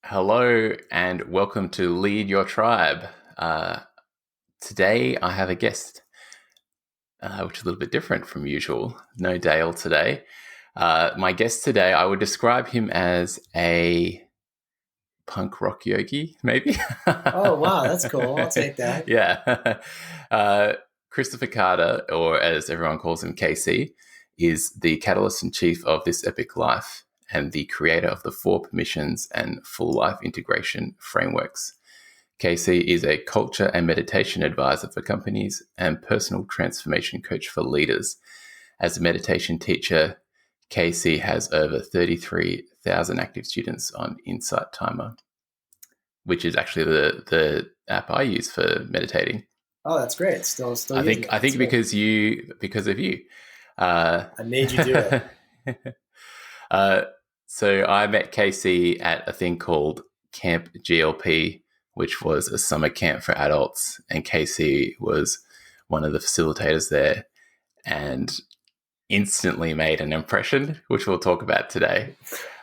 Hello and welcome to Lead Your Tribe. Today I have a guest, which is a little bit different from usual. No Dale today. My guest today, I would describe him as a punk rock yogi, maybe. Oh, wow, that's cool. I'll take that. Yeah. Kristoffer Carter, or as everyone calls him, KC, is the catalyst in chief of This Epic Life and the creator of the 4 permissions and full life integration frameworks. KC is a culture and meditation advisor for companies and personal transformation coach for leaders. As a meditation teacher, KC has over 33,000 active students on Insight Timer, which is actually the app I use for meditating. Oh, that's great. Still I using think it. I think That's because of you. I made you do it. So I met Casey at a thing called Camp GLP, which was a summer camp for adults, and Casey was one of the facilitators there, and instantly made an impression, which we'll talk about today.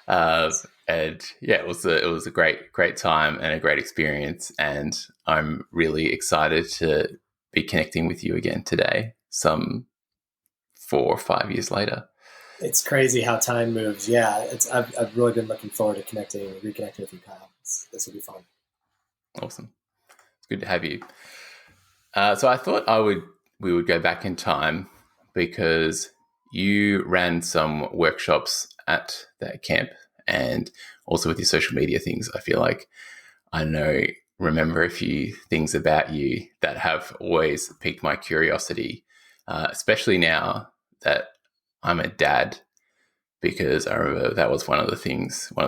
And yeah, it was a great time and a great experience, and I'm really excited to be connecting with you again today, some 4 or 5 years later. It's crazy how time moves. Yeah, I've really been looking forward to reconnecting with you, Kyle. This will be fun. Awesome. It's good to have you. So I thought we would go back in time because you ran some workshops at that camp, and also with your social media things. I feel like remember a few things about you that have always piqued my curiosity, especially now that I'm a dad, because I remember that was one of the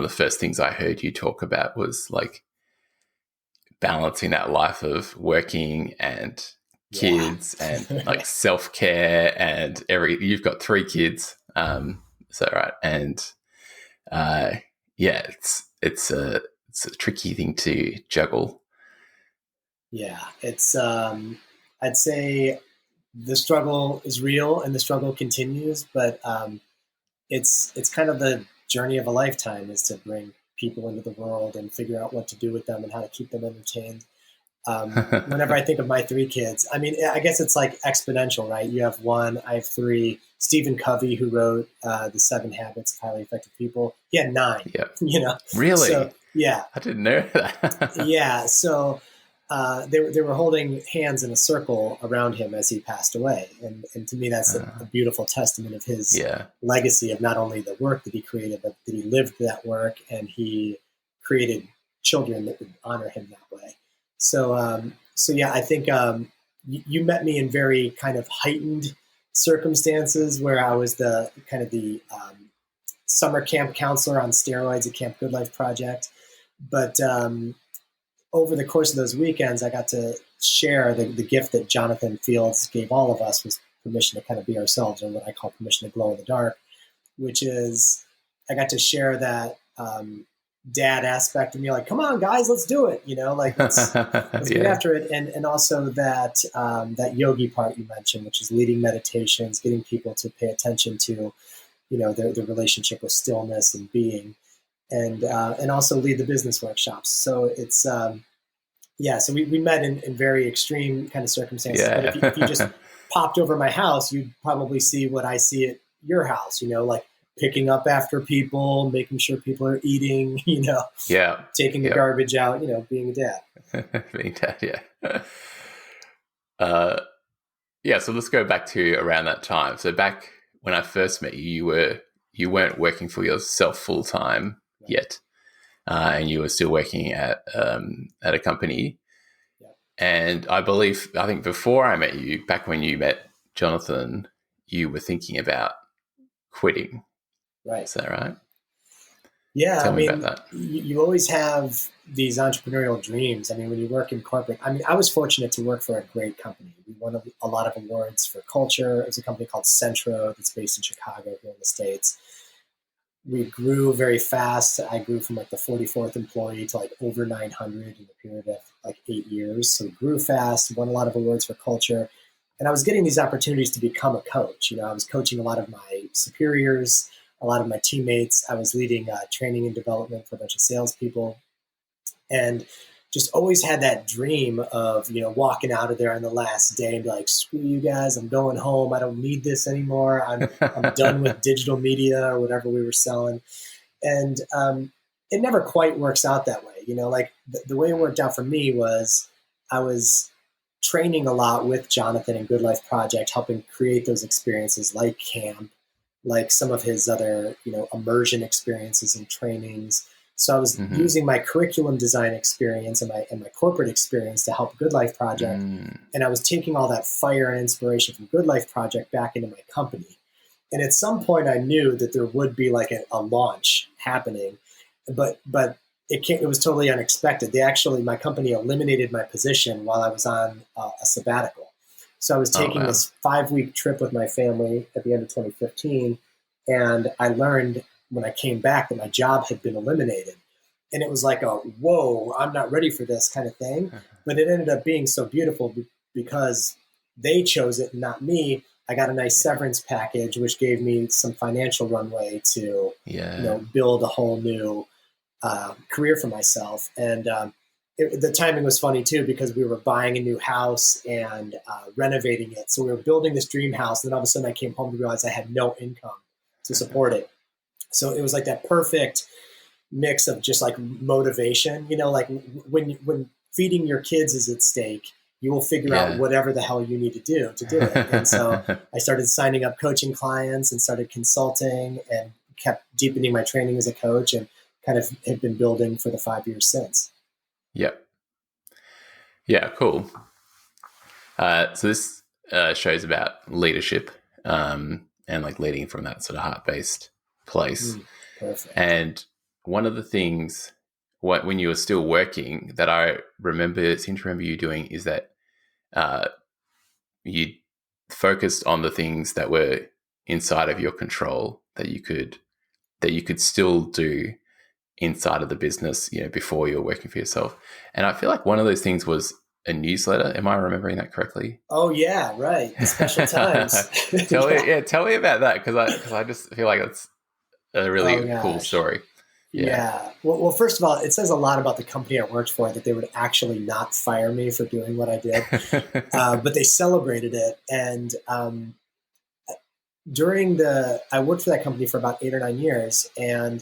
first things I heard you talk about was like balancing that life of working and kids and like self-care and you've got 3 kids. So right. And yeah, it's a tricky thing to juggle. Yeah, I'd say the struggle is real and the struggle continues, but it's kind of the journey of a lifetime is to bring people into the world and figure out what to do with them and how to keep them entertained. Whenever I think of my 3 kids, I mean, I guess it's like exponential, right? You have 1, I have 3. Stephen Covey, who wrote the 7 Habits of Highly Effective People, he had 9. Yeah, really? So yeah, I didn't know that. yeah. So they were holding hands in a circle around him as he passed away, and to me, that's a beautiful testament of his legacy of not only the work that he created, but that he lived that work and he created children that would honor him that way. So yeah, I think you met me in very kind of heightened circumstances where I was the summer camp counselor on steroids at Camp Good Life Project. But over the course of those weekends, I got to share the gift that Jonathan Fields gave all of us was permission to kind of be ourselves, or what I call permission to glow in the dark, which is I got to share that dad aspect of me, like, come on, guys, let's do it. Let's get after it. And also that yogi part you mentioned, which is leading meditations, getting people to pay attention to, their relationship with stillness and being, and also lead the business workshops. So it's, so we met in very extreme kind of circumstances. Yeah. But if you just popped over my house, you'd probably see what I see at your house, like picking up after people, making sure people are eating, taking the garbage out, being a dad. Being dad, yeah. So let's go back to around that time. So back when I first met you, you weren't working for yourself full time yet, and you were still working at a company. Yeah. And I think before I met you, back when you met Jonathan, you were thinking about quitting. Right. Is that right? Yeah. Tell me about that. You always have these entrepreneurial dreams. I mean, when you work in corporate, I was fortunate to work for a great company. We won a lot of awards for culture. It was a company called Centro that's based in Chicago here in the States. We grew very fast. I grew from like the 44th employee to like over 900 in the period of like 8 years. So we grew fast, won a lot of awards for culture. And I was getting these opportunities to become a coach. I was coaching a lot of my superiors, a lot of my teammates. I was leading training and development for a bunch of salespeople. and just always had that dream of, walking out of there on the last day and be like, screw you guys, I'm going home. I don't need this anymore. I'm done with digital media or whatever we were selling. And it never quite works out that way. Like the way it worked out for me was I was training a lot with Jonathan and Good Life Project, helping create those experiences like camp, like some of his other, immersion experiences and trainings. So I was using my curriculum design experience and my corporate experience to help Good Life Project. And I was taking all that fire and inspiration from Good Life Project back into my company. And at some point I knew that there would be like a launch happening, but it was totally unexpected. My company eliminated my position while I was on a sabbatical. So I was taking this 5-week trip with my family at the end of 2015. And I learned when I came back that my job had been eliminated. And it was like whoa, I'm not ready for this kind of thing. But it ended up being so beautiful because they chose it and not me. I got a nice severance package, which gave me some financial runway to build a whole new career for myself. And the timing was funny too, because we were buying a new house and renovating it. So we were building this dream house. And then all of a sudden I came home to realize I had no income to support it. So it was like that perfect mix of just like motivation, like when feeding your kids is at stake, you will figure out whatever the hell you need to do it. And so I started signing up coaching clients and started consulting and kept deepening my training as a coach and kind of have been building for the 5 years since. Yep. Yeah, cool. So this show's about leadership and like leading from that sort of heart-based place. Perfect. And one of the things when you were still working that I seem to remember you doing is that you focused on the things that were inside of your control that you could still do inside of the business, before you're working for yourself. And I feel like one of those things was a newsletter. Am I remembering that correctly? Oh yeah, right. The Special Times. Tell me about that because I just feel like it's a really cool story. Yeah. Well, first of all, it says a lot about the company I worked for that they would actually not fire me for doing what I did, but they celebrated it. And I worked for that company for about 8 or 9 years, and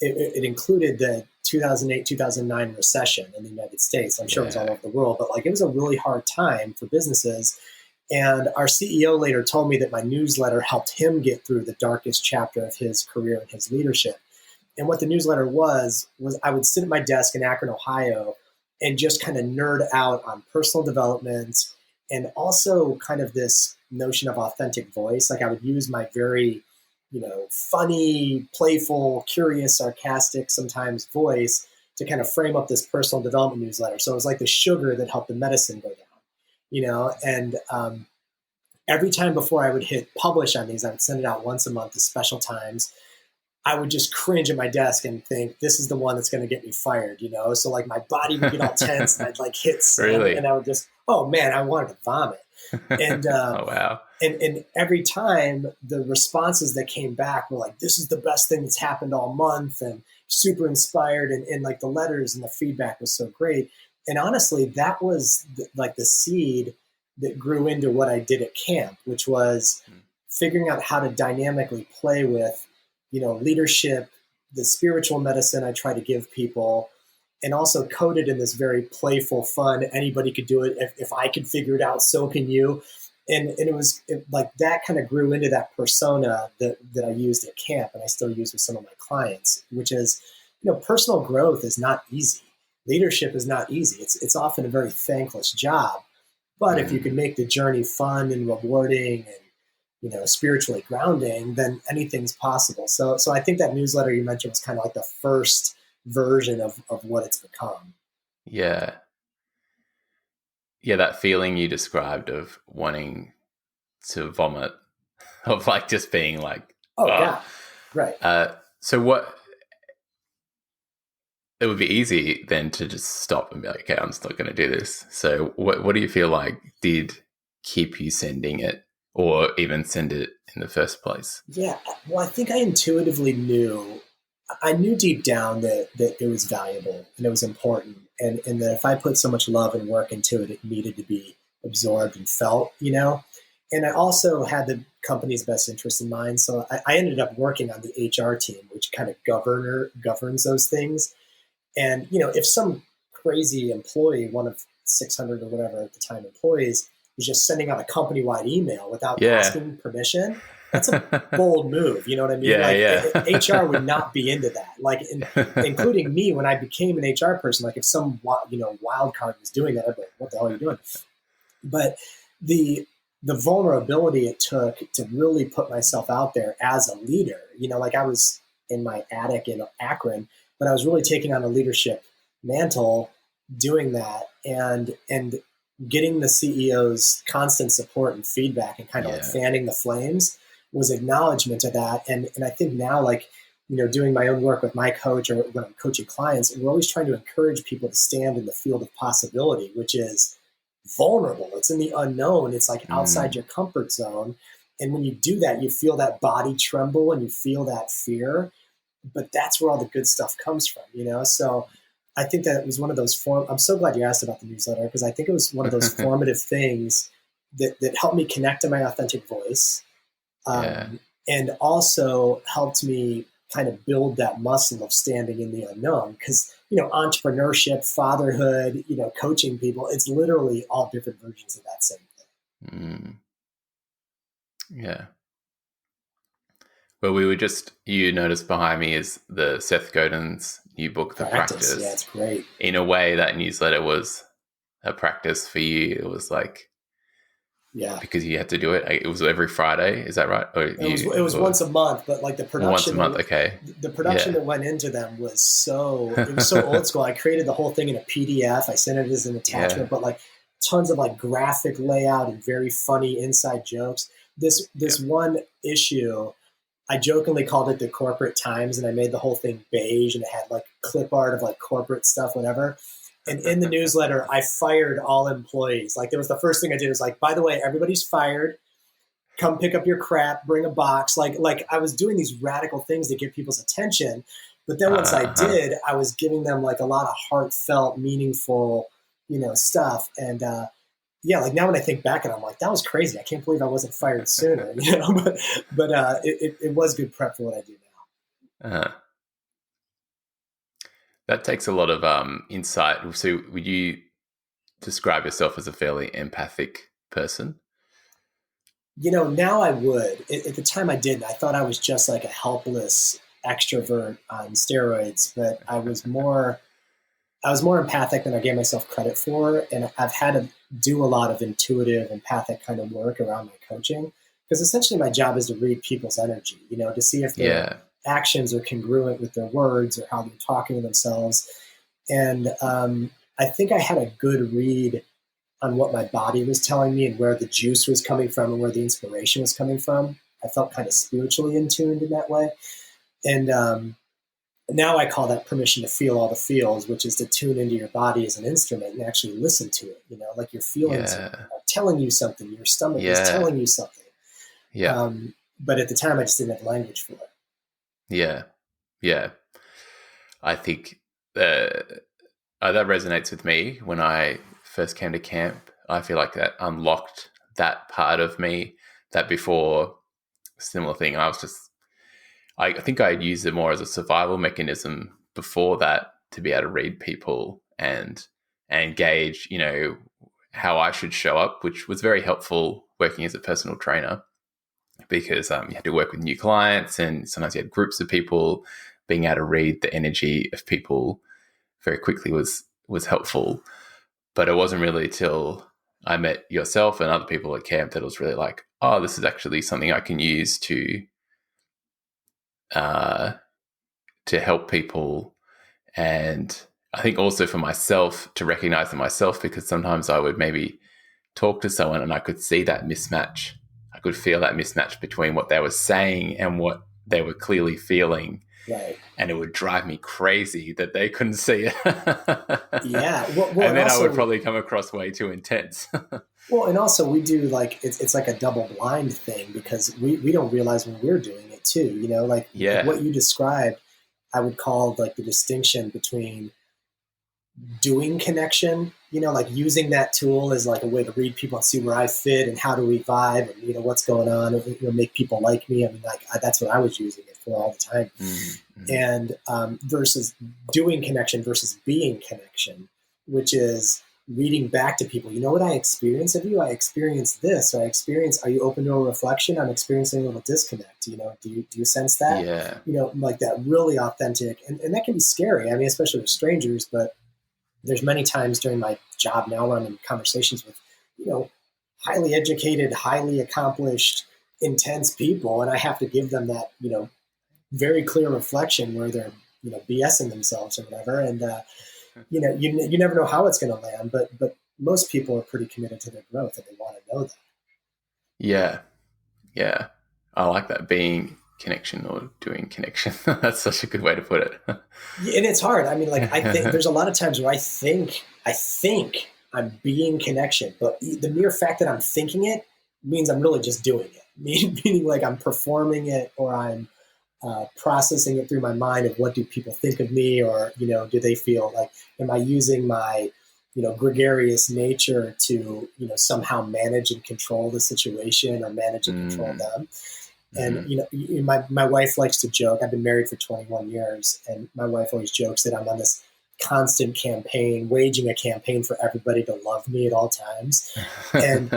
it included the 2008-2009 recession in the United States. I'm sure it was all over the world, but like it was a really hard time for businesses. And our CEO later told me that my newsletter helped him get through the darkest chapter of his career and his leadership. And what the newsletter was I would sit at my desk in Akron, Ohio, and just kind of nerd out on personal development and also kind of this notion of authentic voice. Like I would use my very, funny, playful, curious, sarcastic, sometimes voice to kind of frame up this personal development newsletter. So it was like the sugar that helped the medicine go down, and every time before I would hit publish on these, I would send it out once a month to Special Times. I would just cringe at my desk and think, this is the one that's going to get me fired, So like my body would get all tense and I'd like hit send, and I would just, oh man, I wanted to vomit. And oh wow. And every time the responses that came back were like, this is the best thing that's happened all month and super inspired. And like the letters and the feedback was so great. And honestly, that was like the seed that grew into what I did at camp, which was figuring out how to dynamically play with, leadership, the spiritual medicine I try to give people, and also coded in this very playful, fun, anybody could do it. If I could figure it out, so can you. And it was like that kind of grew into that persona that I used at camp and I still use with some of my clients, which is, personal growth is not easy. Leadership is not easy. It's often a very thankless job. But if you can make the journey fun and rewarding and, spiritually grounding, then anything's possible. So I think that newsletter you mentioned was kind of like the first version of what it's become. Yeah. Yeah, that feeling you described of wanting to vomit, of like just being like, yeah, right. So what, it would be easy then to just stop and be like, okay, I'm just not going to do this. So what do you feel like did keep you sending it or even send it in the first place? Yeah, well, I think I intuitively knew I knew deep down that it was valuable and it was important, and that if I put so much love and work into it, it needed to be absorbed and felt, you know. And I also had the company's best interest in mind, so I ended up working on the HR team, which kind of governs those things. And you know, if some crazy employee, one of 600 or whatever at the time employees, was just sending out a company-wide email without Yeah. asking permission, that's a bold move. You know what I mean? Yeah, Like yeah. HR would not be into that. Like, including me when I became an HR person. Like, if some wild card was doing that, I'd be like, "What the hell are you doing?" But the the vulnerability it took to really put myself out there as a leader, you know, like I was in my attic in Akron, but I was really taking on a leadership mantle doing that, and getting the CEO's constant support and feedback and kind of like Yeah. fanning the flames was acknowledgement of that. And I think now, like, you know, doing my own work with my coach or when I'm coaching clients, we're always trying to encourage people to stand in the field of possibility, which is vulnerable. It's in the unknown. It's like outside Mm. your comfort zone. And when you do that, you feel that body tremble and you feel that fear. But that's where all the good stuff comes from, you know? So I think that it was one of those I'm so glad you asked about the newsletter, because I think it was one of those formative things that helped me connect to my authentic voice, Yeah. and also helped me kind of build that muscle of standing in the unknown. Because, you know, entrepreneurship, fatherhood, you know, coaching people, it's literally all different versions of that same thing. Mm. Yeah. Well, you noticed behind me is the Seth Godin's new book, The Practice. Yeah, Practice. it's great. In a way, that newsletter was a practice for you. It was like, Yeah. because you had to do it. It was every Friday. Is that right? It was once a month, but like Once a month. Okay. the production Yeah. that went into them was so old school. I created the whole thing in a PDF. I sent it as an Yeah. attachment, but like tons of like graphic layout and very funny inside jokes. This Yeah. one issue, I jokingly called it the Corporate Times, and I made the whole thing beige, and it had like clip art of like corporate stuff, whatever. And in the newsletter, I fired all employees. Like, it was the first thing I did was like, by the way, everybody's fired. Come pick up your crap, bring a box. Like I was doing these radical things to get people's attention. But then once I Uh-huh. did, I was giving them like a lot of heartfelt, meaningful, you know, stuff. And yeah, like now when I think back, and I'm like, that was crazy. I can't believe I wasn't fired sooner, you know. But it was good prep for what I do now. Uh-huh. That takes a lot of insight. So, would you describe yourself as a fairly empathic person? You know, now I would. At the time I didn't. I thought I was just like a helpless extrovert on steroids, but I was more empathic than I gave myself credit for. And I've had to do a lot of intuitive, empathic kind of work around my coaching, because essentially my job is to read people's energy, you know, to see if their Yeah. actions are congruent with their words or how they're talking to themselves. And I think I had a good read on what my body was telling me and where the juice was coming from and where the inspiration was coming from. I felt kind of spiritually in tuned in that way. And now I call that permission to feel all the feels, which is to tune into your body as an instrument and actually listen to it. You know, like your feelings Yeah. are telling you something, your stomach is Yeah. telling you something. Yeah. But at the time, I just didn't have language for it. Yeah. Yeah. I think that resonates with me. When I first came to camp, I feel like that unlocked that part of me that before, similar thing. I think I had used it more as a survival mechanism before that, to be able to read people and gauge, how I should show up, which was very helpful working as a personal trainer, because you had to work with new clients and sometimes you had groups of people. Being able to read the energy of people very quickly was helpful. But it wasn't really till I met yourself and other people at camp that it was really like, oh, this is actually something I can use uh, to help people. And I think also for myself, to recognize in myself, because sometimes I would maybe talk to someone and I could see that mismatch. I could feel that mismatch between what they were saying and what they were clearly feeling. Right. And it would drive me crazy that they couldn't see it. Yeah. Well, And then I would also, probably come across way too intense. and also we do like, it's like a double blind thing, because we don't realize when we're doing it too, you know, like Yeah. what you described. I would call like the distinction between doing connection, like using that tool as like a way to read people and see where I fit and how do we vibe and, what's going on and, make people like me. I mean, that's what I was using it for all the time. Mm-hmm. And versus doing connection versus being connection, which is reading back to people. You know what I experience of you? I experience this. Or are you open to a reflection? I'm experiencing a little disconnect. Do you sense that? Yeah. Like that really authentic. And that can be scary. I mean, especially with strangers, but there's many times during my job now where I'm in conversations with, highly educated, highly accomplished, intense people. And I have to give them that, very clear reflection where they're, BSing themselves or whatever. And, you never know how it's going to land, but most people are pretty committed to their growth and they want to know that. Yeah. Yeah. I like that, being connection or doing connection. That's such a good way to put it. And it's hard. I mean, like, I think there's a lot of times where I think I'm being connection, but the mere fact that I'm thinking it means I'm really just doing it. Meaning like I'm performing it, or I'm processing it through my mind of what do people think of me, or, do they feel like, am I using my, gregarious nature to, somehow manage and control the situation or manage and control them. And, my wife likes to joke. I've been married for 21 years, and my wife always jokes that I'm on this constant campaign, waging a campaign for everybody to love me at all times. And,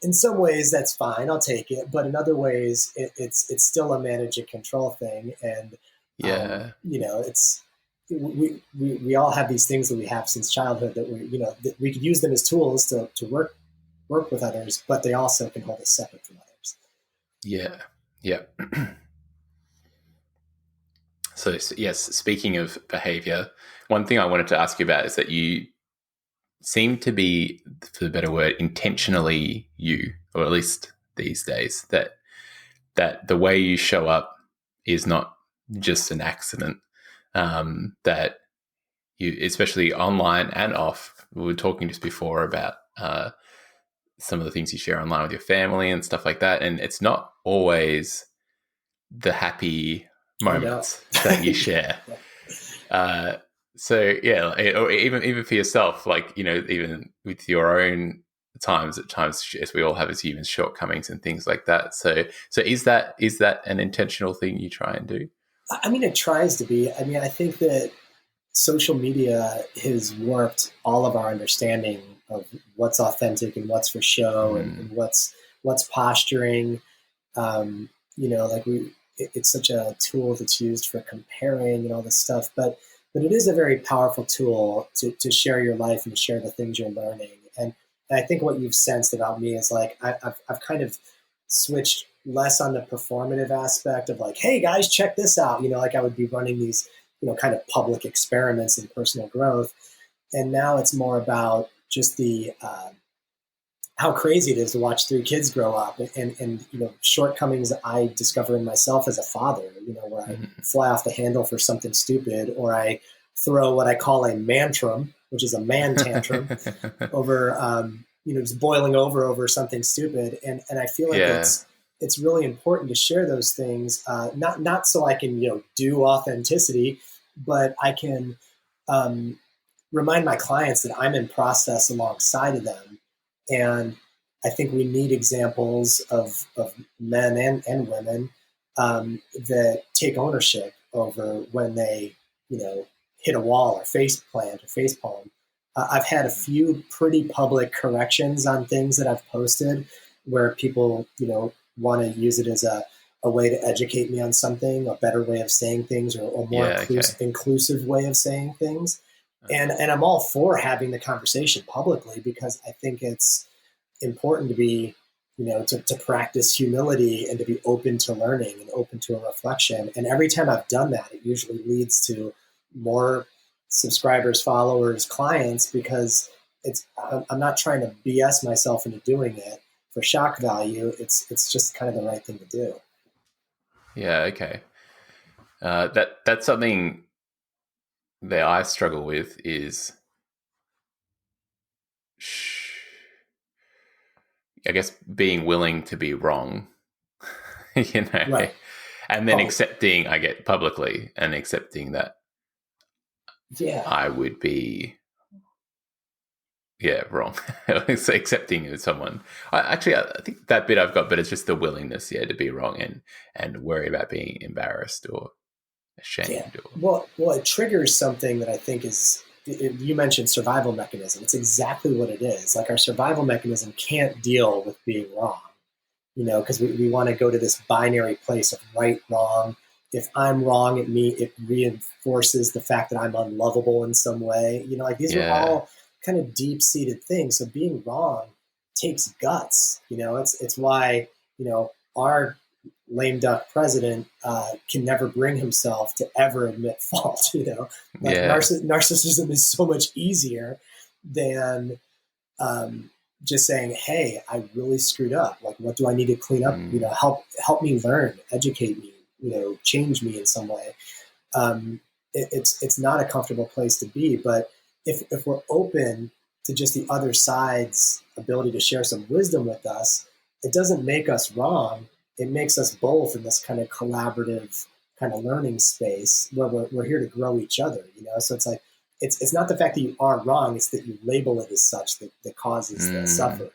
in some ways that's fine. I'll take it. But in other ways, it's still a manage and control thing. And, it's, we all have these things that we have since childhood that that we could use them as tools to work with others, but they also can hold us separate from others. Yeah. Yeah. So, yes, speaking of behavior, one thing I wanted to ask you about is that you seem to be, for the better word, intentionally you, or at least these days, that the way you show up is not just an accident, that you, especially online and off, we were talking just before about some of the things you share online with your family and stuff like that, and it's not always the happy moments that you share. So yeah, or even for yourself, like, even with your own times, at times, as we all have as humans, shortcomings and things like that. So is that an intentional thing you try and do? I mean, it tries to be. I mean, I think that social media has warped all of our understanding of what's authentic and what's for show and what's posturing. Like it's such a tool that's used for comparing and all this stuff, but it is a very powerful tool to share your life and to share the things you're learning. And I think what you've sensed about me is like I've kind of switched less on the performative aspect of like, hey guys, check this out. Like I would be running these, kind of public experiments in personal growth. And now it's more about just the how crazy it is to watch 3 kids grow up and shortcomings I discover in myself as a father, where I fly off the handle for something stupid, or I throw what I call a mantrum, which is a man tantrum over, just boiling over something stupid. And I feel like it's really important to share those things, not so I can, do authenticity, but I can remind my clients that I'm in process alongside of them. And I think we need examples of men and women that take ownership over when they, hit a wall or face plant or face palm. I've had a few pretty public corrections on things that I've posted where people, want to use it as a way to educate me on something, a better way of saying things, or a more inclusive way of saying things. And I'm all for having the conversation publicly, because I think it's important to be, to practice humility and to be open to learning and open to a reflection. And every time I've done that, it usually leads to more subscribers, followers, clients, because I'm not trying to BS myself into doing it for shock value. It's just kind of the right thing to do. Yeah. Okay. That's something that I struggle with is, I guess, being willing to be wrong, Right. And then Oh, accepting, I get publicly, and accepting that yeah. I would be, wrong. So accepting someone. I think that bit I've got, but it's just the willingness, to be wrong and worry about being embarrassed or Yeah. ashamed or Well, it triggers something that I think is, you mentioned survival mechanism. It's exactly what it is. Like our survival mechanism can't deal with being wrong, because we want to go to this binary place of right, wrong. If I'm wrong, it reinforces the fact that I'm unlovable in some way. Like these are yeah, all kind of deep seated things. So being wrong takes guts. It's why our lame duck president can never bring himself to ever admit fault. Like yeah, narcissism is so much easier than um, just saying, "Hey, I really screwed up. Like, what do I need to clean up? mm, Help me learn, educate me, change me in some way." It's not a comfortable place to be, but if we're open to just the other side's ability to share some wisdom with us, it doesn't make us wrong. It makes us both in this kind of collaborative kind of learning space where we're here to grow each other. So it's like it's not the fact that you are wrong; it's that you label it as such that causes the mm, suffering.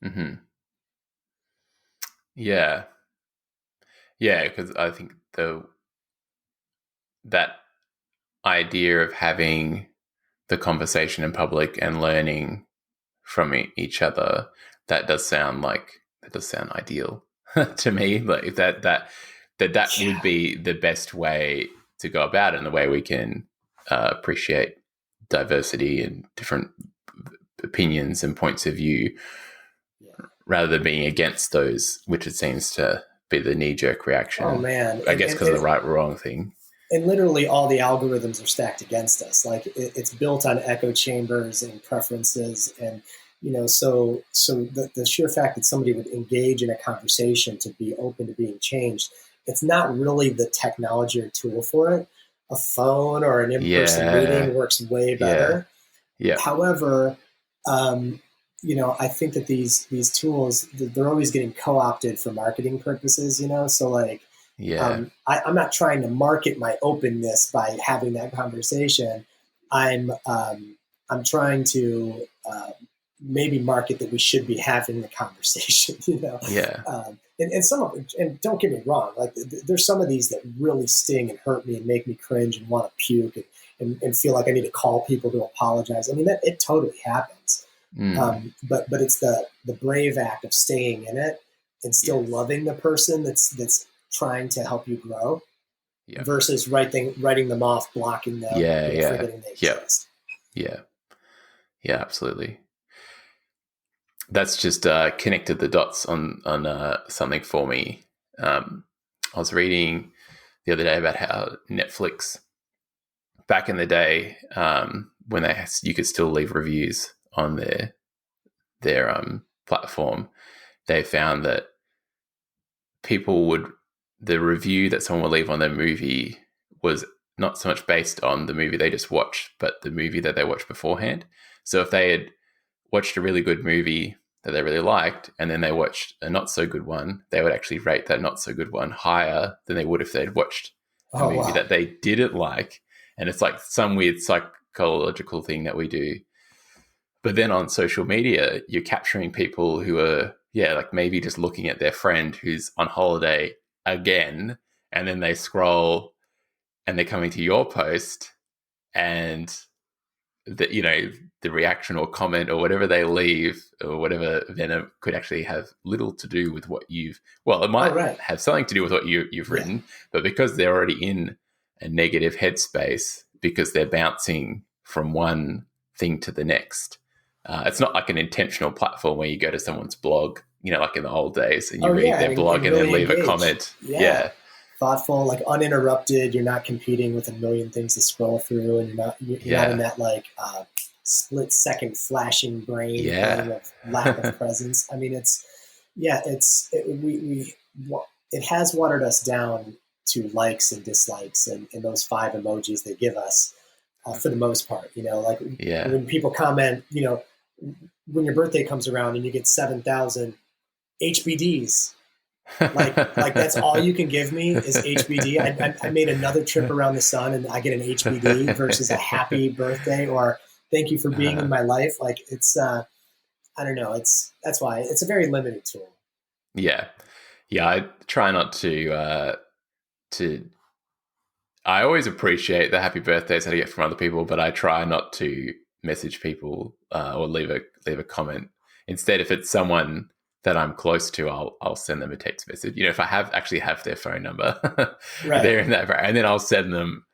hmm yeah, yeah. Because I think that idea of having the conversation in public and learning from each other, that does sound ideal to me. Like that would Yeah. be the best way to go about it, and the way we can appreciate diversity and different opinions and points of view, Yeah. rather than being against those, which it seems to be the knee-jerk Oh reaction. man, I guess because of the right or wrong thing. and literally all the algorithms are stacked against us. Like it's built on echo chambers and preferences, and so the sheer fact that somebody would engage in a conversation to be open to being changed, it's not really the technology or tool for it. A phone or an in-person Yeah, meeting works way yeah, better. yeah, However, um, I think that these tools, they're always getting co-opted for marketing purposes. So like yeah, I'm not trying to market my openness by having that conversation. I'm trying to maybe market that we should be having the conversation. yeah, And some of it, and don't get me wrong, like there's some of these that really sting and hurt me and make me cringe and want to puke and feel like I need to call people to apologize. I mean, that it totally happens. mm, But it's the brave act of staying in it and still yes, loving the person that's trying to help you grow yeah, versus writing them off, blocking them, yeah, yeah, forgetting they yeah, exist. yeah, yeah, absolutely. That's just connected the dots on something for me. I was reading the other day about how Netflix, back in the day, when you could still leave reviews on their platform, they found that people would the review that someone would leave on their movie was not so much based on the movie they just watched, but the movie that they watched beforehand. So if they had watched a really good movie that they really liked, and then they watched a not so good one, they would actually rate that not so good one higher than they would if they'd watched a Oh movie wow. that they didn't like. And it's like some weird psychological thing that we do. But then on social media, you're capturing people who are, like maybe just looking at their friend who's on holiday again, and then they scroll and they're coming to your post, and the reaction or comment or whatever they leave or whatever venom could actually have little to do with what it Oh might right. have something to do with what you've Yeah. written, but because they're already in a negative headspace, because they're bouncing from one thing to the next, it's not like an intentional platform where you go to someone's blog, like in the old days, and you Oh read yeah, their blog and and then really leave a engage. comment. Yeah. Yeah, Thoughtful, like uninterrupted. You're not competing with a million things to scroll through, and you're not in yeah, that like split second flashing brain yeah, thing of lack of presence. I mean, it has watered us down to likes and dislikes and those five emojis they give us for the most part. Like yeah, when people comment, when your birthday comes around and you get 7,000 HBDs. Like that's all you can give me is HBD. I made another trip around the sun and I get an HBD versus a happy birthday or thank you for being in my life. Like it's, I don't know. That's why it's a very limited tool. Yeah. Yeah, I try not to I always appreciate the happy birthdays that I get from other people, but I try not to message people or leave a comment. Instead, if it's someone that I'm close to, I'll send them a text message. If I actually have their phone number, Right. they're in that, and then I'll send them.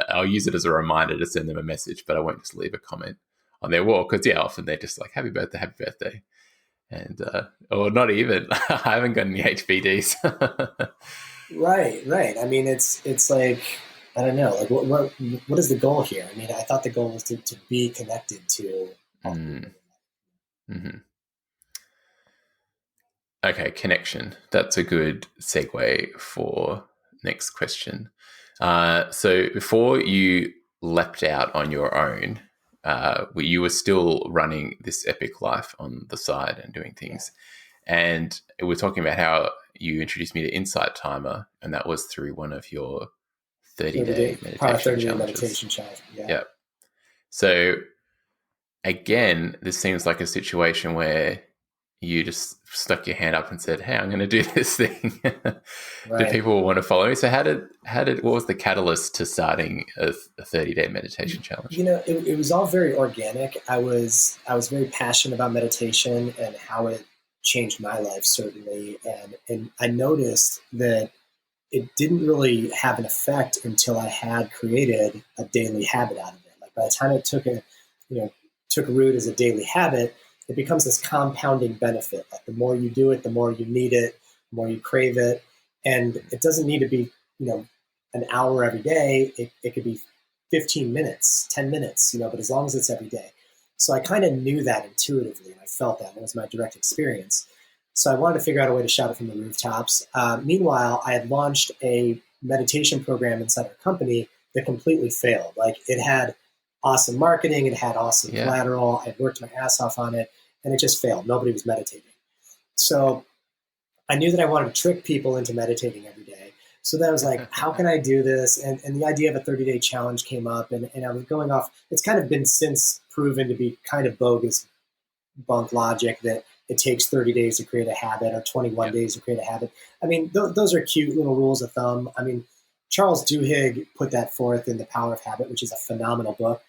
I'll use it as a reminder to send them a message, but I won't just leave a comment on their wall because often they're just like happy birthday, and or not even. I haven't got any HBDs. Right. I mean, it's like, I don't know, like what is the goal here? I mean, I thought the goal was to be connected to all the people. Mm-hmm. Okay, connection. That's a good segue for next question. So before you leapt out on your own, you were still running this epic life on the side and doing things. Yeah. And we're talking about how you introduced me to Insight Timer, and that was through one of your 30-day meditation challenges. Yeah. So again, this seems like a situation where you just stuck your hand up and said, "Hey, I'm going to do this thing." Right. Do people want to follow me? So what was the catalyst to starting a 30-day meditation challenge? It was all very organic. I was very passionate about meditation and how it changed my life, certainly. And I noticed that it didn't really have an effect until I had created a daily habit out of it. Like by the time it took root as a daily habit, it becomes this compounding benefit. Like the more you do it, the more you need it, the more you crave it. And it doesn't need to be, an hour every day. It could be 15 minutes, 10 minutes, but as long as it's every day. So I kind of knew that intuitively and I felt that. It was my direct experience. So I wanted to figure out a way to shout it from the rooftops. Meanwhile, I had launched a meditation program inside our company that completely failed. Like it had awesome marketing, it had awesome collateral. I worked my ass off on it, and it just failed. Nobody was meditating. So I knew that I wanted to trick people into meditating every day. So then I was like, how can I do this? And the idea of a 30-day challenge came up, and I was going off. It's kind of been since proven to be kind of bogus bunk logic that it takes 30 days to create a habit or 21 days to create a habit. I mean, those are cute little rules of thumb. I mean, Charles Duhigg put that forth in The Power of Habit, which is a phenomenal book.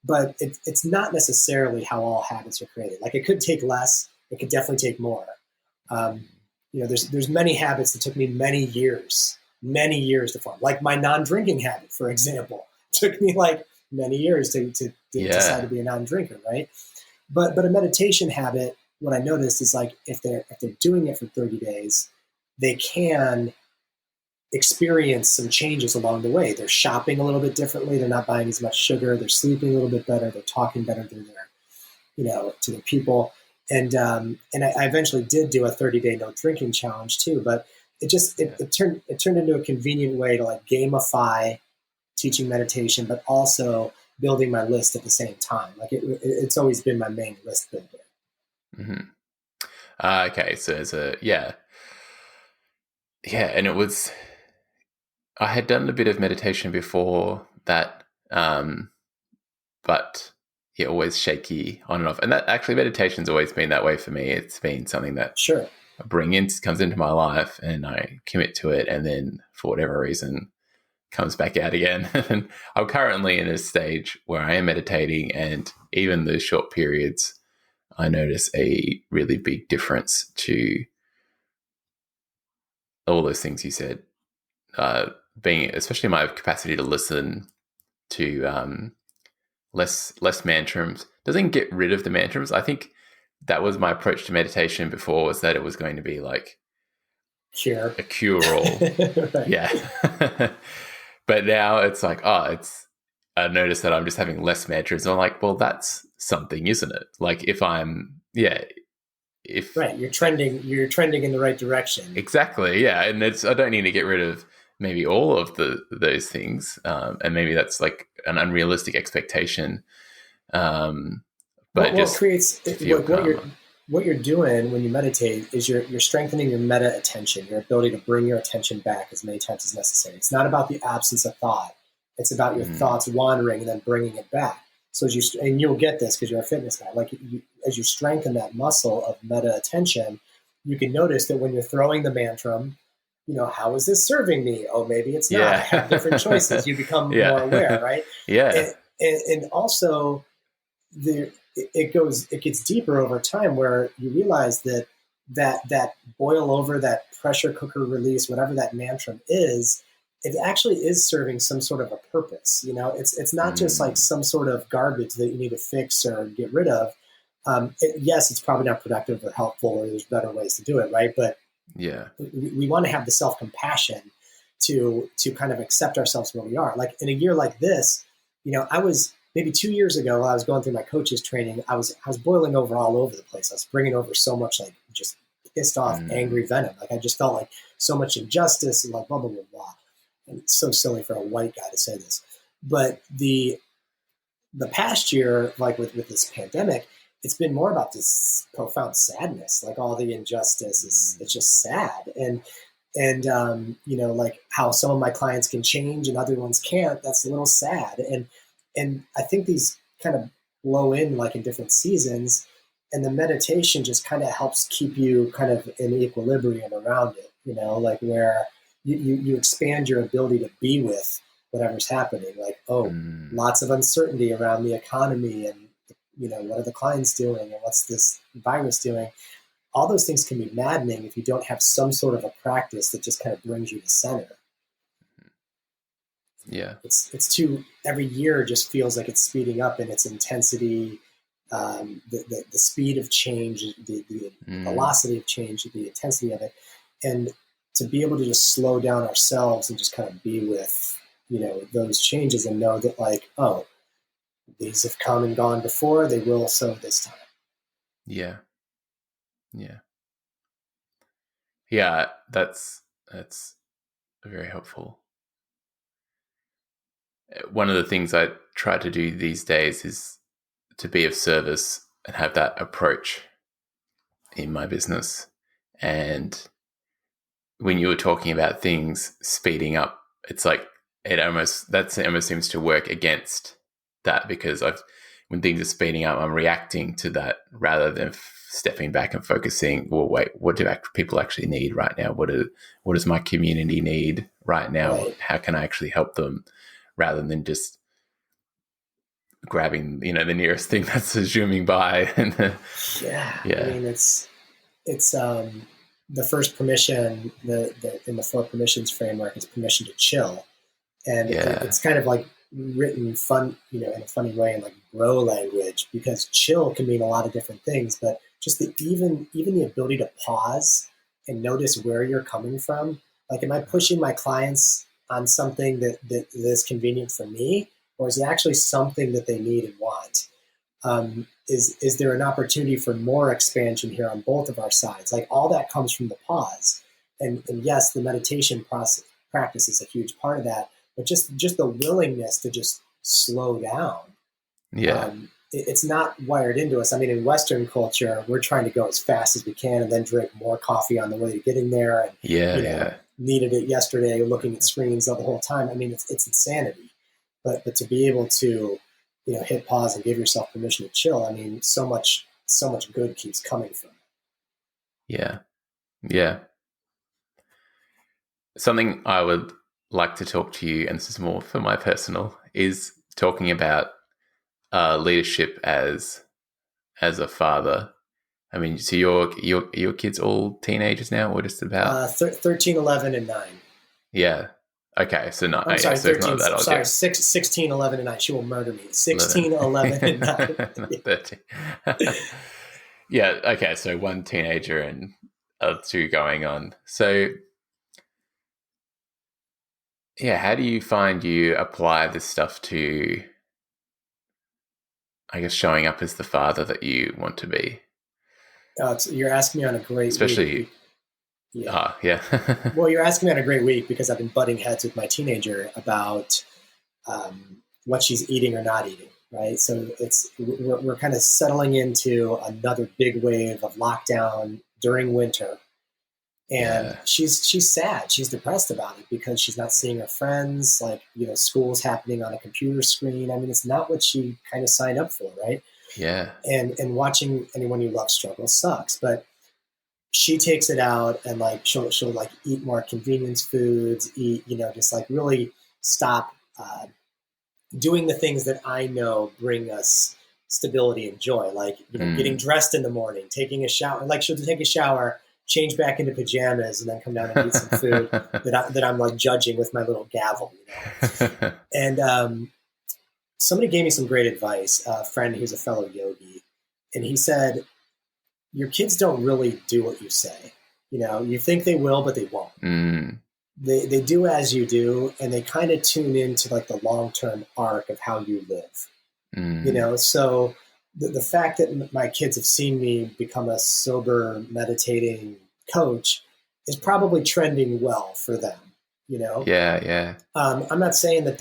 But it's not necessarily how all habits are created. Like it could take less, it could definitely take more. There's many habits that took me many years to form. Like my non-drinking habit, for example, took me like many years to decide to be a non-drinker, right? But a meditation habit, what I noticed is like if they're doing it for 30 days, they can experience some changes along the way. They're shopping a little bit differently. They're not buying as much sugar. They're sleeping a little bit better. They're talking better to their people. And I eventually did do a 30-day no drinking challenge too. But it turned into a convenient way to like gamify teaching meditation, but also building my list at the same time. Like it's always been my main list builder. Mm-hmm. Okay, so there's and it was. I had done a bit of meditation before that, but always shaky on and off. And that actually meditation's always been that way for me. It's been something that I bring in, comes into my life, and I commit to it, and then for whatever reason comes back out again. And I'm currently in a stage where I am meditating, and even those short periods, I notice a really big difference to all those things you said. Being, especially my capacity to listen to less mantrams, doesn't get rid of the mantrams. I think that was my approach to meditation before, was that it was going to be like a cure-all. Right. Yeah. But now it's like, I notice that I'm just having less mantras. And I'm like, well, that's something, isn't it? Like if you're trending in the right direction. Exactly. Yeah. And I don't need to get rid of maybe all of those things. And maybe that's like an unrealistic expectation. But it creates what you're doing when you meditate is you're strengthening your meta attention, your ability to bring your attention back as many times as necessary. It's not about the absence of thought. It's about your Mm. thoughts wandering and then bringing it back. So and you'll get this because you're a fitness guy. Like as you strengthen that muscle of meta attention, you can notice that when you're throwing the mantrum, how is this serving me? Oh, maybe it's not. I have different choices. You become more aware, right? Yeah. And also it gets deeper over time where you realize that boil over, that pressure cooker release, whatever that mantra is, it actually is serving some sort of a purpose. It's not just like some sort of garbage that you need to fix or get rid of. Yes, it's probably not productive or helpful, or there's better ways to do it, right? But yeah, we want to have the self-compassion to kind of accept ourselves where we are. Like in a year like this, I was maybe 2 years ago while I was going through my coach's training, I was boiling over all over the place. I was bringing over so much like just pissed off, angry venom. Like I just felt like so much injustice and like blah, blah, blah, blah. And it's so silly for a white guy to say this. But the past year, like with this pandemic, it's been more about this profound sadness, like all the injustice is, it's just sad. And like how some of my clients can change and other ones can't, that's a little sad. And I think these kind of blow in like in different seasons, and the meditation just kind of helps keep you kind of in equilibrium around it, like where you expand your ability to be with whatever's happening. Like, lots of uncertainty around the economy and, what are the clients doing and what's this virus doing? All those things can be maddening if you don't have some sort of a practice that just kind of brings you to center. Yeah. It's every year just feels like it's speeding up in its intensity, the speed of change, the velocity of change, the intensity of it. And to be able to just slow down ourselves and just kind of be with, those changes and know that like, oh, these have come and gone before, they will so this time. Yeah. Yeah. Yeah, that's very helpful. One of the things I try to do these days is to be of service and have that approach in my business. And when you were talking about things speeding up, it's like it almost seems to work against that, because when things are speeding up, I'm reacting to that rather than stepping back and focusing. Well, wait, what do people actually need right now? What does my community need right now? Right. How can I actually help them, rather than just grabbing the nearest thing that's zooming by? Yeah. Yeah. I mean, it's the first permission, in the 4 permissions framework, is permission to chill. And it's kind of like written fun, in a funny way, in like bro language, because chill can mean a lot of different things, but just even the ability to pause and notice where you're coming from. Like, am I pushing my clients on something that is convenient for me, or is it actually something that they need and want? Is there an opportunity for more expansion here on both of our sides? Like, all that comes from the pause. And yes, the meditation practice is a huge part of that, but just the willingness to just slow down. Yeah. It's not wired into us. I mean, in Western culture, we're trying to go as fast as we can and then drink more coffee on the way to getting there. And, needed it yesterday, looking at screens the whole time. I mean, it's insanity. But to be able to, hit pause and give yourself permission to chill, I mean, so much good keeps coming from it. Yeah. Yeah. Something I would like to talk to you, and this is more for my personal, is talking about leadership as a father. I mean, so your kids all teenagers now, or just about 13, 11, and 9. Yeah. Okay. So not. I'm sorry, so 13. Not that old, sorry, yeah. 16, 11, and 9. She will murder me. 16, 11, and 9. 13. Yeah. Okay. So 1 teenager and 2 going on. So yeah, how do you find you apply this stuff to, I guess, showing up as the father that you want to be? You're asking me on a great Especially week. Yeah. Yeah. Well, you're asking me on a great week because I've been butting heads with my teenager about what she's eating or not eating, right? So we're kind of settling into another big wave of lockdown during winter. And Yeah. she's sad. She's depressed about it because she's not seeing her friends. Like, school's happening on a computer screen. I mean, it's not what she kind of signed up for, right? Yeah. And watching anyone you love struggle sucks. But she takes it out, and like she'll like eat more convenience foods, eat, just like really stop doing the things that I know bring us stability and joy, like getting dressed in the morning, taking a shower. Like, she'll take a shower, change back into pajamas, and then come down and eat some food that I'm like judging with my little gavel, And somebody gave me some great advice. A friend who's a fellow yogi, and he said, "Your kids don't really do what you say. You think they will, but they won't. They do as you do, and they kind of tune into like the long-term arc of how you live. So the fact that my kids have seen me become a sober, meditating coach is probably trending well for them. Yeah. I'm not saying that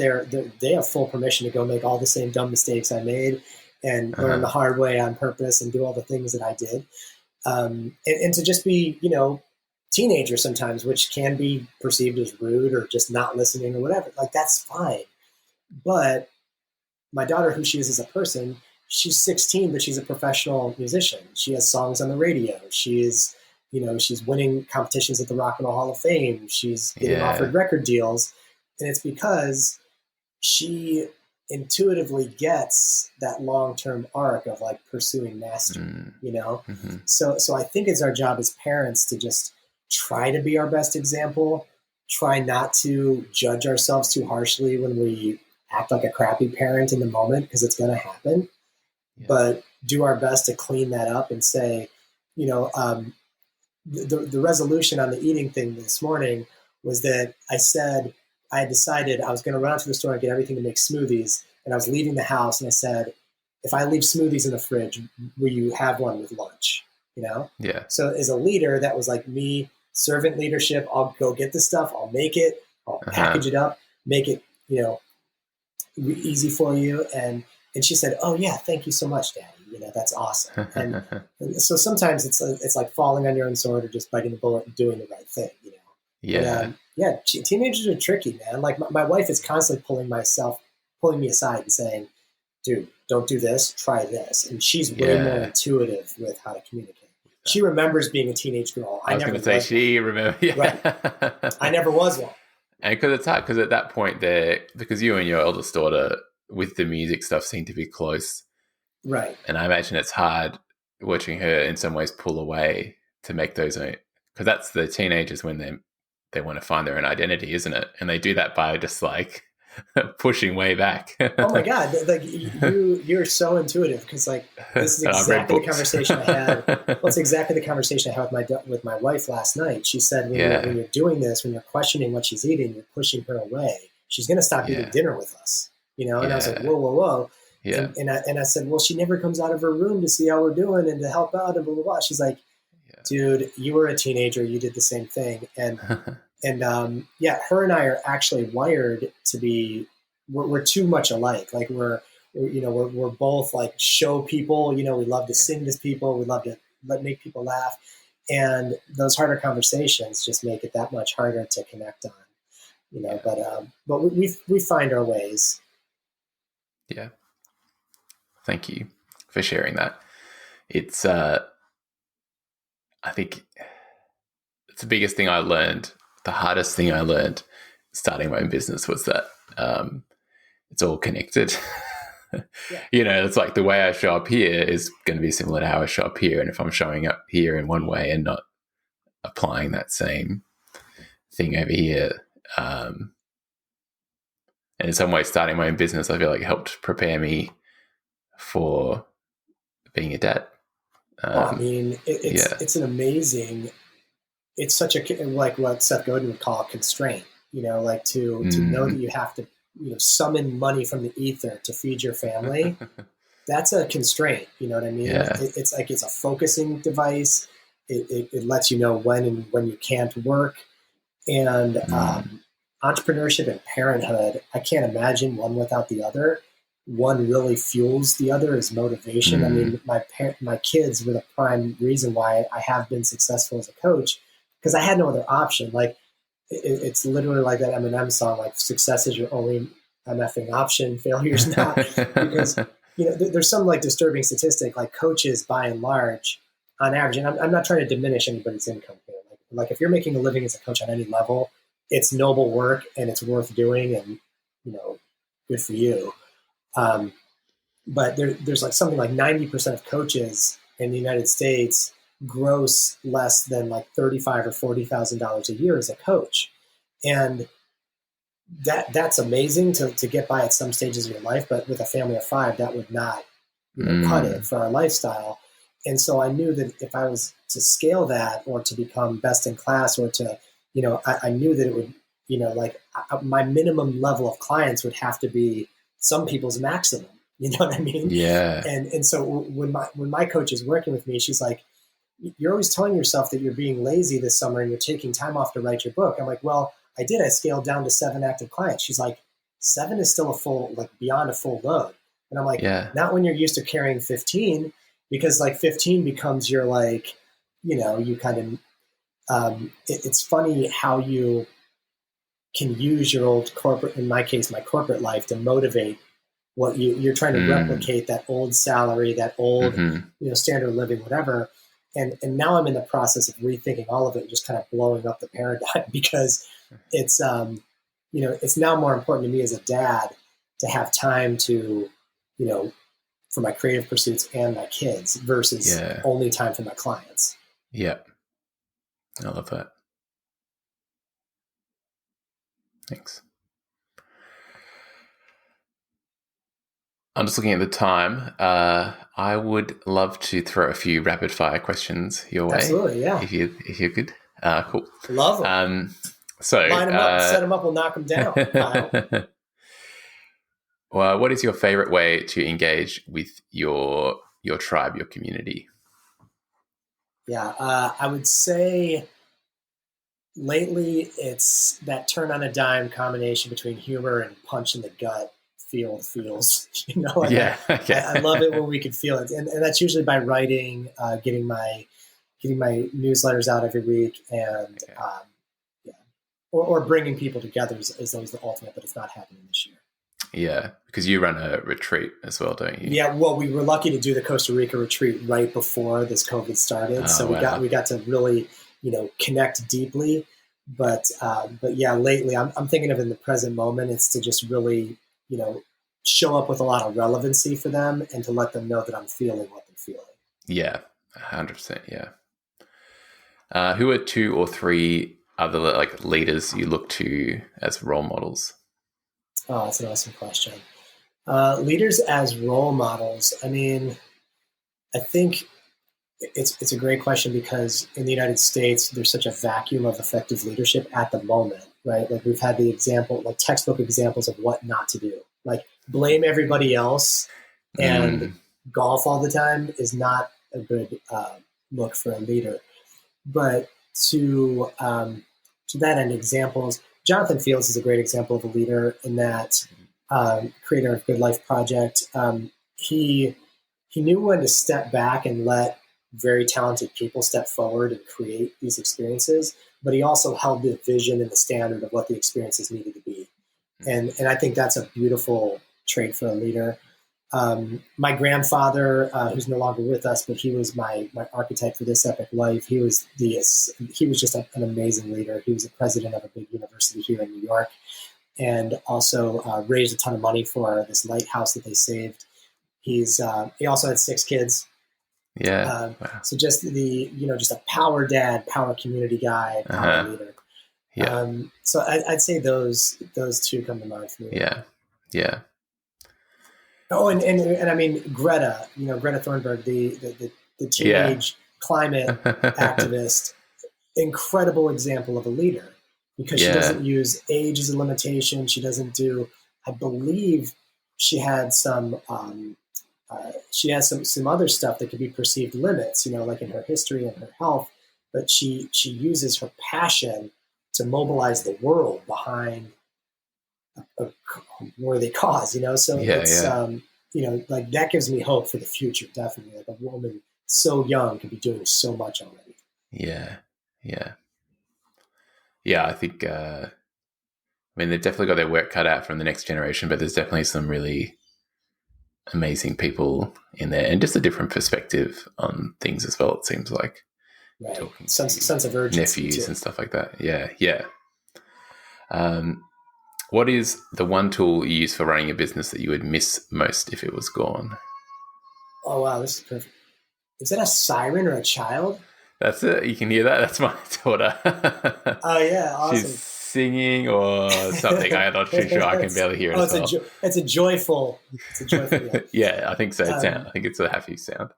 they have full permission to go make all the same dumb mistakes I made and learn the hard way on purpose and do all the things that I did, and to just be teenager sometimes, which can be perceived as rude or just not listening or whatever. Like, that's fine. But my daughter, who she is as a person, she's 16, but she's a professional musician. She has songs on the radio. She's winning competitions at the Rock and Roll Hall of Fame. She's getting offered record deals. And it's because she intuitively gets that long-term arc of like pursuing mastery, So I think it's our job as parents to just try to be our best example, try not to judge ourselves too harshly when we act like a crappy parent in the moment, because it's going to happen, but do our best to clean that up and say, the resolution on the eating thing this morning was that I had decided I was going to run out to the store and get everything to make smoothies, and I was leaving the house, and I said, if I leave smoothies in the fridge, will you have one with lunch? Yeah. So as a leader, that was like me, servant leadership. I'll go get the stuff. I'll make it. I'll package it up, make it, easy for you. And she said, "Oh yeah, thank you so much, Daddy. That's awesome." And so sometimes it's like falling on your own sword or just biting the bullet and doing the right thing. Yeah. Teenagers are tricky, man. Like my wife is constantly pulling me aside and saying, "Dude, don't do this. Try this." And she's way more intuitive with how to communicate. She remembers being a teenage girl. I was going to say she remembers. Yeah. Right. I never was one. And because it's hard, because at that point because you and your eldest daughter with the music stuff seem to be close. Right. And I imagine it's hard watching her in some ways pull away to make those own, because that's the teenagers when they want to find their own identity, isn't it? And they do that by just like pushing way back. Oh my God. Like you're so intuitive, because like this is exactly the conversation I had. Well, it's exactly the conversation I had with my wife last night. She said, when you're doing this, when you're questioning what she's eating, you're pushing her away. She's going to stop eating dinner with us, And I was like, whoa. Yeah. And I said, well, she never comes out of her room to see how we're doing and to help out and blah, blah, blah. She's like, dude, you were a teenager. You did the same thing. And her and I are actually wired to be, we're too much alike. Like we're both like show people, we love to sing to people. We love to make people laugh. And those harder conversations just make it that much harder to connect on, but we find our ways. Yeah. Thank you for sharing that. It's, I think it's the biggest thing I learned. The hardest thing I learned starting my own business was that it's all connected. It's like the way I show up here is going to be similar to how I show up here. And if I'm showing up here in one way and not applying that same thing over here, and in some ways starting my own business, I feel like helped prepare me for being a dad. It's an amazing, it's such a, like what Seth Godin would call a constraint, like to know that you have to, summon money from the ether to feed your family. That's a constraint. You know what I mean? Yeah. It's like, it's a focusing device. It lets you know when you can't work. And entrepreneurship and parenthood, I can't imagine one without the other. one really fuels the other is motivation. I mean, my kids were the prime reason why I have been successful as a coach, because I had no other option. Like it's literally like that Eminem song, like success is your only MFing option, failure's not. Because there's some like disturbing statistic, like coaches by and large, on average, and I'm not trying to diminish anybody's income here. Like if you're making a living as a coach on any level, it's noble work and it's worth doing, and good for you. But there's like something like 90% of coaches in the United States gross less than like $35,000 or $40,000 a year as a coach, and that's amazing to get by at some stages of your life. But with a family of five, that would not cut it for our lifestyle. And so I knew that if I was to scale that or to become best in class or to, I knew that it would, my minimum level of clients would have to be some people's maximum. You know what I mean? Yeah. And so when my coach is working with me, she's like, you're always telling yourself that you're being lazy this summer and you're taking time off to write your book. I'm like, well, I did. I scaled down to 7 active clients. She's like, 7 is still beyond a full load. And I'm like, not when you're used to carrying 15, because like 15 becomes your you kind of, it's funny how you can use your old corporate, in my case, my corporate life, to motivate what you're trying to replicate, that old salary, that old, standard of living, whatever. And now I'm in the process of rethinking all of it and just kind of blowing up the paradigm, because it's, it's now more important to me as a dad to have time to, for my creative pursuits and my kids versus only time for my clients. Yeah. I love that. Thanks. I'm just looking at the time. I would love to throw a few rapid fire questions your way. Absolutely, yeah. If you're good. Cool. Love them. So line them up, set them up, we'll knock them down. Kyle. Well, what is your favorite way to engage with your tribe, your community? Yeah, I would say lately it's that turn on a dime combination between humor and punch in the gut feels. Okay. I love it when we can feel it, and that's usually by writing, getting my newsletters out every week, and or bringing people together is always the ultimate, but it's not happening this year. Yeah, because you run a retreat as well, don't you? Yeah, well, we were lucky to do the Costa Rica retreat right before this COVID started, so we got to really connect deeply. But yeah, lately I'm thinking of in the present moment, it's to just really show up with a lot of relevancy for them and to let them know that I'm feeling what they're feeling. Yeah, 100%. Yeah. Who are 2 or 3 other leaders you look to as role models? Oh, that's an awesome question. Leaders as role models. I mean, I think it's a great question, because in the United States, there's such a vacuum of effective leadership at the moment, right? Like we've had the example, like textbook examples of what not to do. Like blame everybody else and golf all the time is not a good look for a leader. But to that end, examples. Jonathan Fields is a great example of a leader in that creator of Good Life Project. He knew when to step back and let very talented people step forward and create these experiences, but he also held the vision and the standard of what the experiences needed to be. And I think that's a beautiful trait for a leader. My grandfather, who's no longer with us, but he was my archetype for this epic life. He was just an amazing leader. He was the president of a big university here in New York, and also raised a ton of money for this lighthouse that they saved. He also had 6 kids. Yeah. Wow. So just just a power dad, power community guy, power leader. Yeah. So I'd say those 2 come to mind for me. Yeah. Yeah. Oh, and I mean Greta Thunberg, the teenage climate activist, incredible example of a leader, because she doesn't use age as a limitation. She doesn't do. I believe she had some other stuff that could be perceived limits, like in her history and her health. But she uses her passion to mobilize the world behind a worthy cause, So Yeah, it's, yeah, like that gives me hope for the future. Definitely, like a woman so young could be doing so much already. yeah, yeah, yeah. I think. I mean, they've definitely got their work cut out from the next generation, but there's definitely some really amazing people in there, and just a different perspective on things as well. It seems like Right. talking to Sense of urgency nephews too. and stuff like that. Yeah, yeah. Um, what is the one tool you use for running a business that you would miss most if it was gone? Oh wow, this is perfect. Is that a siren or a child? That's it. You can hear that. That's my daughter. Oh yeah, She's awesome. singing or something. I'm not too sure. I can barely hear it as well. It's a joyful yell. Yeah, I think so. Um, I think it's a happy sound.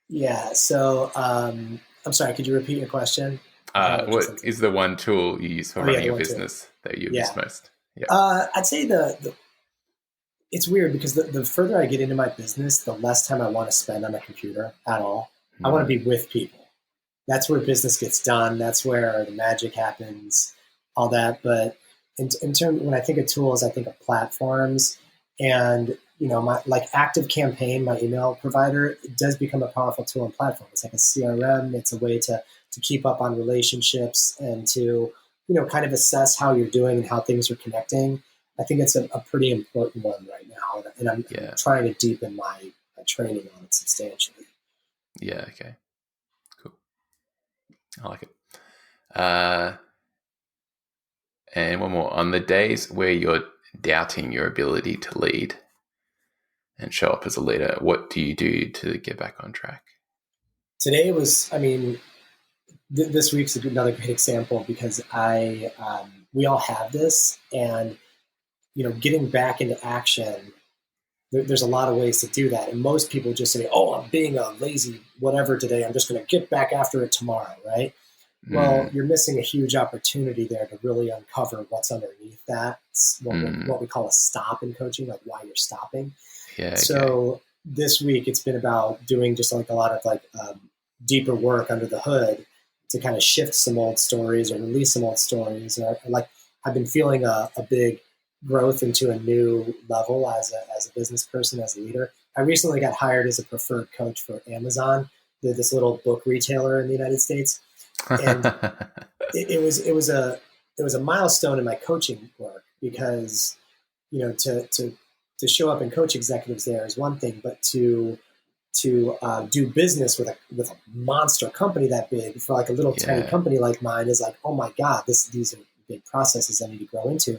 yeah. So I'm sorry. Could you repeat your question? I had it What just on tip. is the one tool you use for Oh yeah, running the a one too. business that you miss Yeah. most? Yeah. I'd say the it's weird because the further I get into my business, the less time I want to spend on the computer at all. I want to be Mm, with people. That's where business gets done. That's where the magic happens, all that. But in terms, when I think of tools, I think of platforms, and my like Active Campaign, my email provider, it does become a powerful tool and platform. It's like a yeah. CRM. It's a way to keep up on relationships and to kind of assess how you're doing and how things are connecting. I think it's a pretty important one right now, and I'm Yeah. trying to deepen my training on it substantially. Yeah. Okay. Cool. I like it. Uh, and one more. On the days where you're doubting your ability to lead and show up as a leader, what do you do to get back on track? Today was, I mean, this week's another great example because we all have this, and getting back into action. There's a lot of ways to do that, and most people just say, "Oh, I'm being a lazy whatever today. I'm just going to get back after it tomorrow." Right? Well, Mm, you're missing a huge opportunity there to really uncover what's underneath that. It's what mm, we call a stop in coaching, like why you're stopping. yeah. Okay. So this week it's been about doing just like a lot of like deeper work under the hood to kind of shift some old stories or release some old stories. Like I've been feeling a big growth into a new level as a business person, as a leader. I recently got hired as a preferred coach for Amazon, this little book retailer in the United States, and it was a milestone in my coaching work because to show up and coach executives there is one thing, but to do business with a monster company that big for like a little tiny Yeah. company like mine is like, oh my god, these are big processes I need to grow into.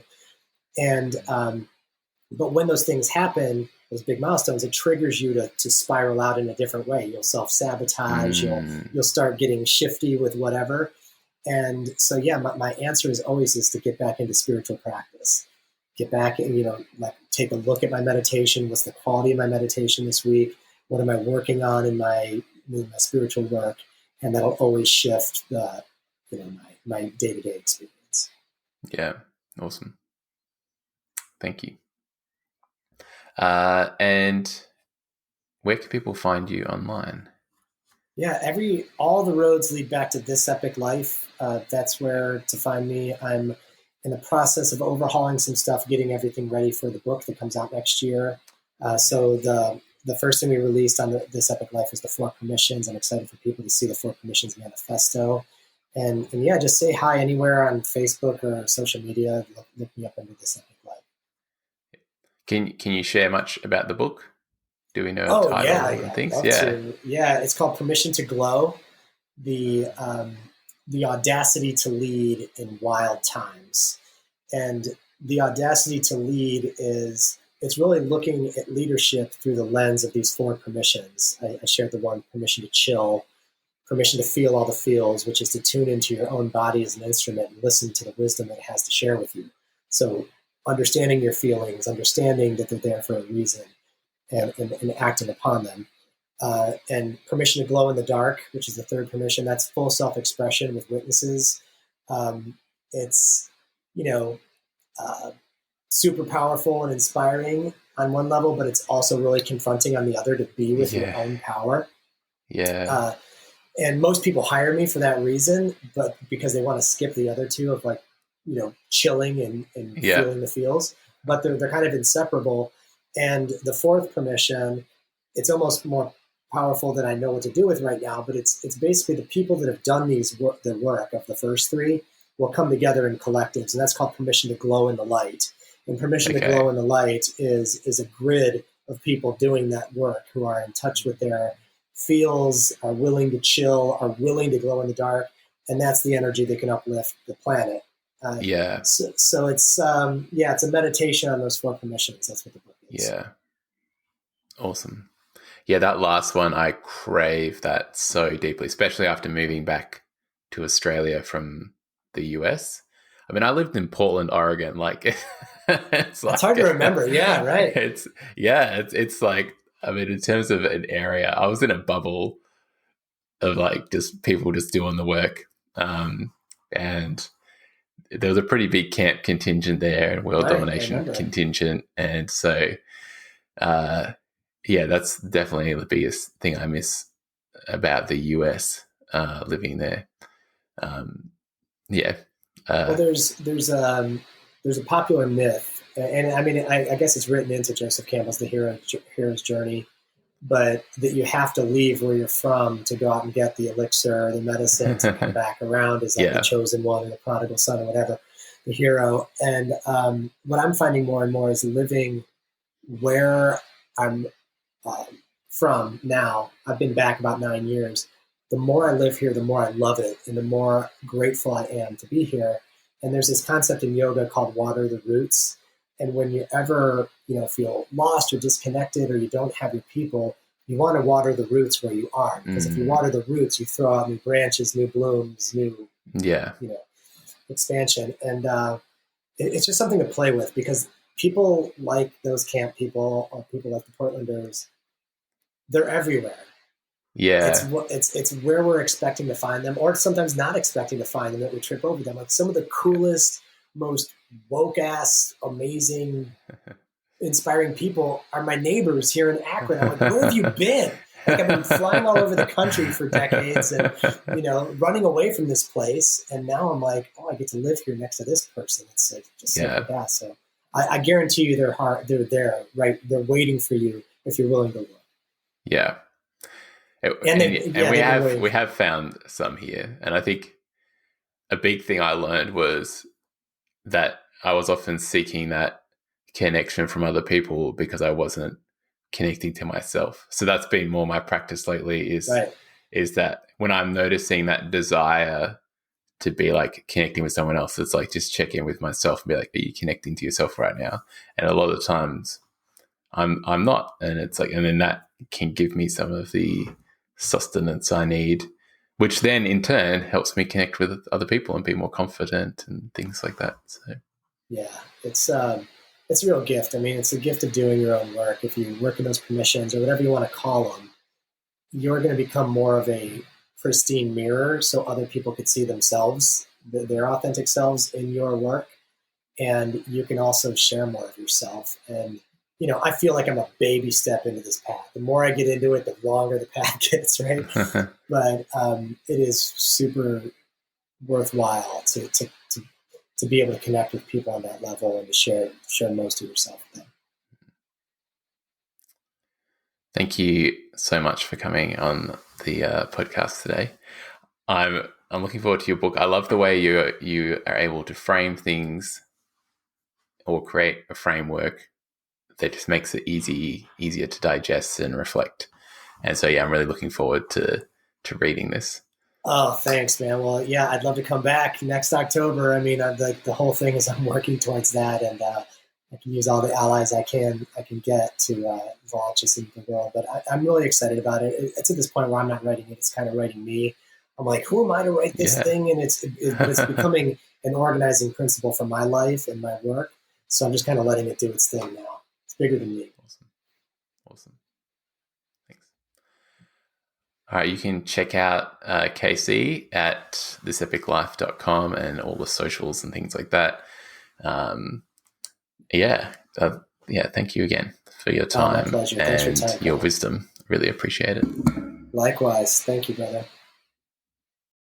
And but when those things happen, those big milestones, it triggers you to spiral out in a different way. You'll self sabotage. Mm, You'll start getting shifty with whatever. And so, yeah, my answer is always is to get back into spiritual practice. Get back and, like take a look at my meditation. What's the quality of my meditation this week? What am I working on in my spiritual work? And that'll always shift my day-to-day experience. yeah. Awesome. Thank you. And where can people find you online? Yeah, all the roads lead back to This Epic Life. That's where to find me. I'm in the process of overhauling some stuff, getting everything ready for the book that comes out next year. So the first thing we released on This Epic Life was the Four Permissions. I'm excited for people to see the Four Permissions manifesto. And yeah, just say hi anywhere on Facebook or social media. Look me up under This Epic Life. Can you share much about the book? Do we know a Oh yeah, title and yeah, I'd things? love Yeah. to. Yeah, it's called Permission to Glow. The the audacity to lead in wild times, and the audacity to lead is it's really looking at leadership through the lens of these four permissions. I shared the one: permission to chill, permission to feel all the feels, which is to tune into your own body as an instrument and listen to the wisdom that it has to share with you. So understanding your feelings, understanding that they're there for a reason, and acting upon them. And permission to glow in the dark, which is the third permission. That's full self-expression with witnesses. It's you know uh, super powerful and inspiring on one level, but it's also really confronting on the other to be with your Yeah. own power. Yeah. Uh, and most people hire me for that reason, but because they want to skip the other two of like chilling and Yeah. feeling the feels. but they're kind of inseparable. And the fourth permission, it's almost more powerful than I know what to do with right now, but it's basically the people that have done the work of the first three will come together in collectives, and that's called permission to glow in the light. And permission to glow in the light is a grid of people doing that work who are in touch with their feels, are willing to chill, are willing to glow in the dark, and that's the energy that can uplift the planet. So it's it's a meditation on those four permissions. That's what the book is. Yeah. Awesome. Yeah, that last one, I crave that so deeply, especially after moving back to Australia from the US. I mean, I lived in Portland, Oregon. Like, it's hard to remember. Yeah, right. It's like, I mean, in terms of an area, I was in a bubble of like just people just doing the work. And there was a pretty big camp contingent there and world domination contingent. And so, that's definitely the biggest thing I miss about the US, living there. Well, there's a popular myth, and I mean, I guess it's written into Joseph Campbell's The Hero's Journey, but that you have to leave where you're from to go out and get the elixir, the medicine, to come back around as like the chosen one or the prodigal son or whatever, the hero. And what I'm finding more and more is living where I'm from now. I've been back about 9 years. The more I live here, the more I love it, and the more grateful I am to be here. And there's this concept in yoga called water the roots. And when you ever, feel lost or disconnected or you don't have your people, you want to water the roots where you are. Because if you water the roots, you throw out new branches, new blooms, new, expansion. And it's just something to play with, because people like those camp people or people like the Portlanders, they're everywhere. Yeah. It's where we're expecting to find them, or sometimes not expecting to find them, that we trip over them. Like some of the coolest, most woke-ass, amazing, inspiring people are my neighbors here in Akron. I'm like, where have you been? Like, I've been flying all over the country for decades and, running away from this place. And now I'm like, I get to live here next to this person. It's like just so fast. So I guarantee you they're there, right? They're waiting for you if you're willing to look. Yeah. We have found some here. And I think a big thing I learned was that I was often seeking that connection from other people because I wasn't connecting to myself. So that's been more my practice lately, is that when I'm noticing that desire to be like connecting with someone else, it's like just check in with myself and be like, are you connecting to yourself right now? And a lot of times I'm not. And it's like, and then that can give me some of the sustenance I need, which then in turn helps me connect with other people and be more confident and things like that. So it's a real gift. I mean, it's a gift of doing your own work. If you work in those permissions or whatever you want to call them, you're going to become more of a pristine mirror so other people could see themselves, their authentic selves in your work. And you can also share more of yourself. And I feel like I'm a baby step into this path. The more I get into it, the longer the path gets, right? But it is super worthwhile to be able to connect with people on that level and to share most of yourself with them. Thank you so much for coming on the podcast today. I'm looking forward to your book. I love the way you are able to frame things or create a framework that just makes it easier to digest and reflect. And so, I'm really looking forward to reading this. Oh, thanks, man. Well, I'd love to come back next October. I mean, the whole thing is I'm working towards that, and I can use all the allies I can get to launch this into the world. But I'm really excited about it. It's at this point where I'm not writing it; it's kind of writing me. I'm like, who am I to write this thing? And it's becoming an organizing principle for my life and my work. So I'm just kind of letting it do its thing now. It's bigger than me. Awesome. Thanks. All right, you can check out KC at thisepiclife.com and all the socials and things like that. Thank you again for your time my pleasure. Thanks for your time, your wisdom. Really appreciate it. Likewise. Thank you, brother.